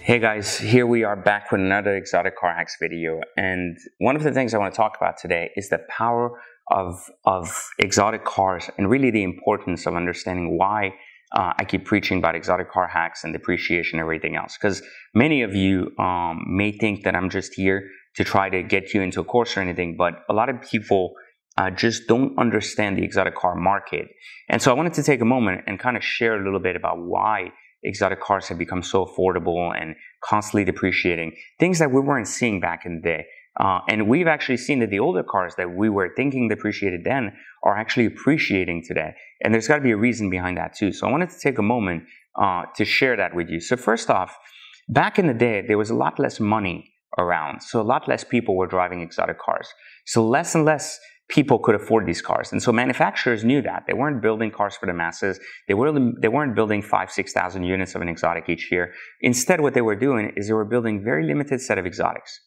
Hey guys, here we are back with another exotic car hacks video, and one of the things I want to talk about today is the power of exotic cars and really the importance of understanding why I keep preaching about exotic car hacks and depreciation and everything else. Because many of you may think that I'm just here to try to get you into a course or anything, but a lot of people just don't understand the exotic car market. And so I wanted to take a moment and kind of share a little bit about why exotic cars have become so affordable and constantly depreciating, things that we weren't seeing back in the day. And we've actually seen that the older cars that we were thinking depreciated then are actually appreciating today. And there's got to be a reason behind that too. So I wanted to take a moment to share that with you. So first off, back in the day, there was a lot less money around. So a lot less people were driving exotic cars. So less and less people could afford these cars. And so manufacturers knew that. They weren't building cars for the masses. They weren't building 5,000, 6,000 units of an exotic each year. Instead, what they were doing is they were building very limited set of exotics.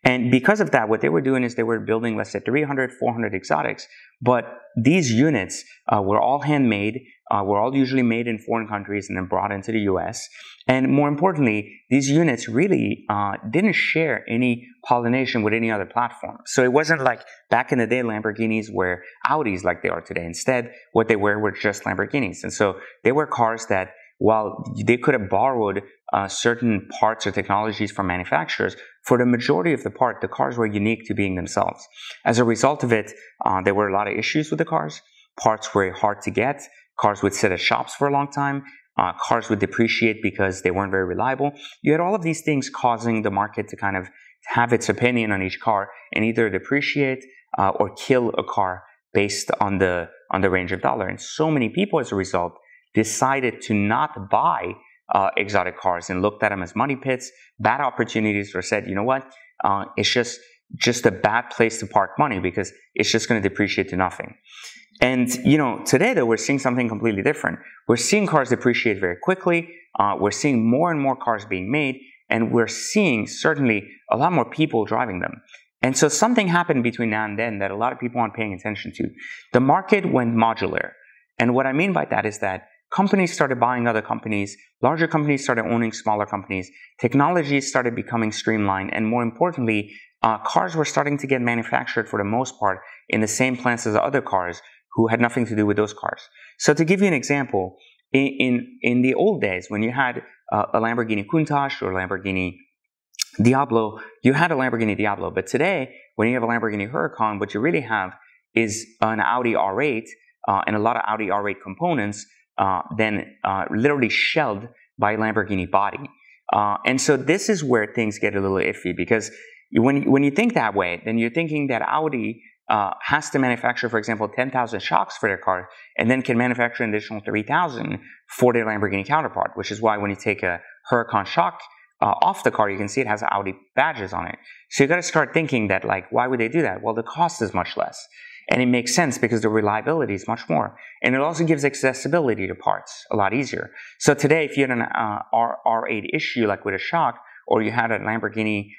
And because of that, what they were doing is they were building, let's say, 300, 400 exotics. But these units were all handmade, were all usually made in foreign countries and then brought into the US. And more importantly, these units really didn't share any pollination with any other platform. So it wasn't like back in the day, Lamborghinis were Audis like they are today. Instead, what they were just Lamborghinis. And so they were cars that, while they could have borrowed certain parts or technologies from manufacturers, for the majority of the part, the cars were unique to being themselves. As a result of it, there were a lot of issues with the cars. Parts were hard to get. Cars would sit at shops for a long time. Cars would depreciate because they weren't very reliable. You had all of these things causing the market to kind of have its opinion on each car and either depreciate or kill a car based on the range of dollar. And so many people, as a result, decided to not buy exotic cars and looked at them as money pits, bad opportunities, or said, you know what, it's just a bad place to park money because it's just going to depreciate to nothing. And, you know, today, though, we're seeing something completely different. We're seeing cars depreciate very quickly. We're seeing more and more cars being made, and we're seeing certainly a lot more people driving them. And so something happened between now and then that a lot of people aren't paying attention to. The market went modular. And what I mean by that is that companies started buying other companies, larger companies started owning smaller companies, technology started becoming streamlined, and more importantly, cars were starting to get manufactured for the most part in the same plants as other cars who had nothing to do with those cars. So to give you an example, in the old days, when you had a Lamborghini Countach or Lamborghini Diablo, you had a Lamborghini Diablo. But today, when you have a Lamborghini Huracan, what you really have is an Audi R8 and a lot of Audi R8 components then literally shelled by Lamborghini body. And so this is where things get a little iffy, because when you think that way, then you're thinking that Audi has to manufacture, for example, 10,000 shocks for their car and then can manufacture an additional 3,000 for their Lamborghini counterpart, which is why when you take a Huracan shock off the car, you can see it has Audi badges on it. So you got to start thinking that, like, why would they do that? Well, the cost is much less. And it makes sense because the reliability is much more. And it also gives accessibility to parts a lot easier. So today, if you had an R8 issue, like with a shock, or you had a Lamborghini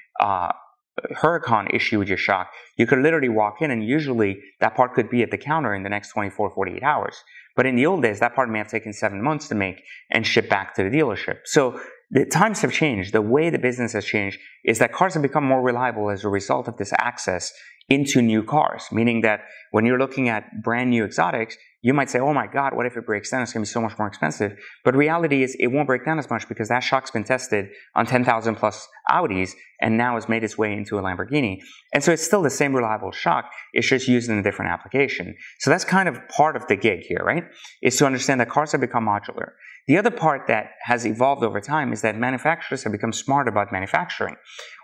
Huracan issue with your shock, you could literally walk in and usually that part could be at the counter in the next 24, 48 hours. But in the old days, that part may have taken 7 months to make and ship back to the dealership. So the times have changed. The way the business has changed is that cars have become more reliable as a result of this access into new cars, meaning that when you're looking at brand new exotics, you might say, oh my God, what if it breaks down? It's going to be so much more expensive. But reality is it won't break down as much because that shock's been tested on 10,000 plus Audis and now has made its way into a Lamborghini. And so it's still the same reliable shock. It's just used in a different application. So that's kind of part of the gig here, right? Is to understand that cars have become modular. The other part that has evolved over time is that manufacturers have become smart about manufacturing.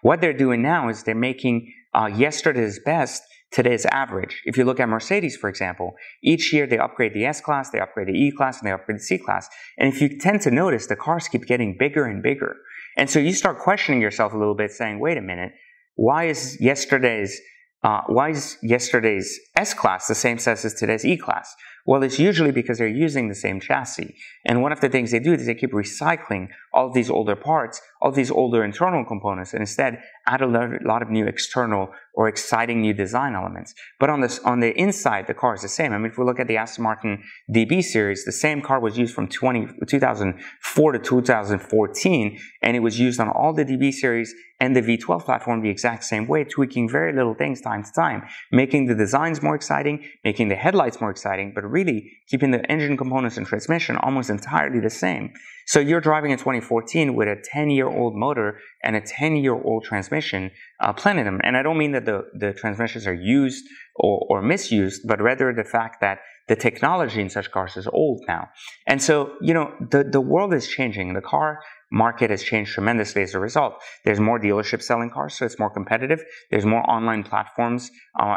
What they're doing now is they're making yesterday's best today's average. If you look at Mercedes, for example, each year they upgrade the S-Class, they upgrade the E-Class, and they upgrade the C-Class. And if you tend to notice, the cars keep getting bigger and bigger. And so you start questioning yourself a little bit, saying, wait a minute, why is yesterday's S-Class the same size as today's E-Class? Well, it's usually because they're using the same chassis. And one of the things they do is they keep recycling all of these older parts, all of these older internal components, and instead add a lot of new external or exciting new design elements. But on the inside, the car is the same. I mean, if we look at the Aston Martin DB series, the same car was used from 2004 to 2014, and it was used on all the DB series and the V12 platform the exact same way, tweaking very little things time to time, making the designs more exciting, making the headlights more exciting, but really keeping the engine components and transmission almost entirely the same. So you're driving in 2014 with a 10-year-old motor and a 10-year-old transmission, Plenum. And I don't mean that the transmissions are used or misused, but rather the fact that the technology in such cars is old now. And so, you know, the world is changing. The car market has changed tremendously as a result. There's more dealerships selling cars, so it's more competitive. There's more online platforms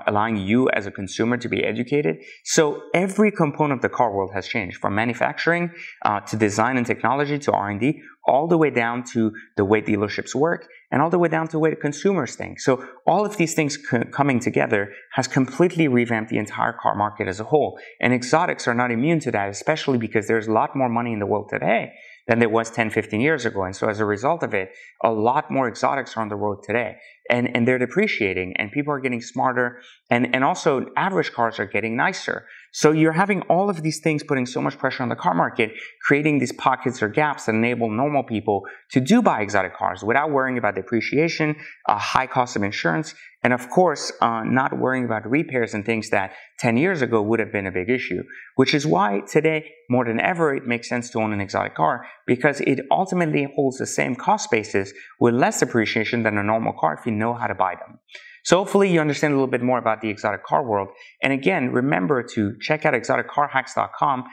allowing you as a consumer to be educated. So every component of the car world has changed, from manufacturing to design and technology to R&D, all the way down to the way dealerships work and all the way down to the way the consumers think. So all of these things coming together has completely revamped the entire car market as a whole. And exotics are not immune to that, especially because there's a lot more money in the world today than there was 10, 15 years ago. And so as a result of it, a lot more exotics are on the road today. And they're depreciating, and people are getting smarter, and also average cars are getting nicer. So you're having all of these things putting so much pressure on the car market, creating these pockets or gaps that enable normal people to buy exotic cars without worrying about depreciation, a high cost of insurance, and of course, not worrying about repairs and things that 10 years ago would have been a big issue. Which is why today, more than ever, it makes sense to own an exotic car, because it ultimately holds the same cost basis with less depreciation than a normal car if you know how to buy them. So hopefully you understand a little bit more about the exotic car world. And again, remember to check out exoticcarhacks.com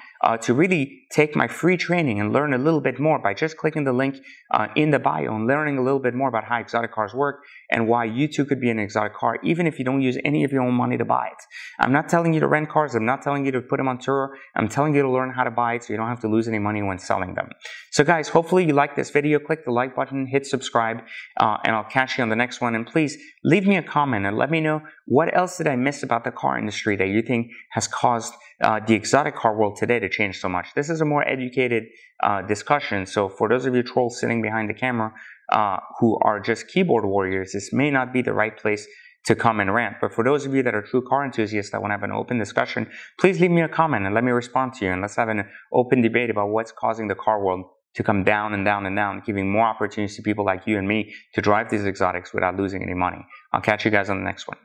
to really take my free training and learn a little bit more by just clicking the link in the bio and learning a little bit more about how exotic cars work and why you too could be an exotic car, even if you don't use any of your own money to buy it. I'm not telling you to rent cars. I'm not telling you to put them on tour. I'm telling you to learn how to buy it so you don't have to lose any money when selling them. So guys, hopefully you like this video. Click the like button, hit subscribe, and I'll catch you on the next one. And please leave me a comment and let me know what else did I miss about the car industry that you think has caused the exotic car world today to change so much. This is a more educated discussion. So for those of you trolls sitting behind the camera who are just keyboard warriors, this may not be the right place to come and rant. But for those of you that are true car enthusiasts that want to have an open discussion, please leave me a comment and let me respond to you. And let's have an open debate about what's causing the car world to come down and down and down, giving more opportunities to people like you and me to drive these exotics without losing any money. I'll catch you guys on the next one.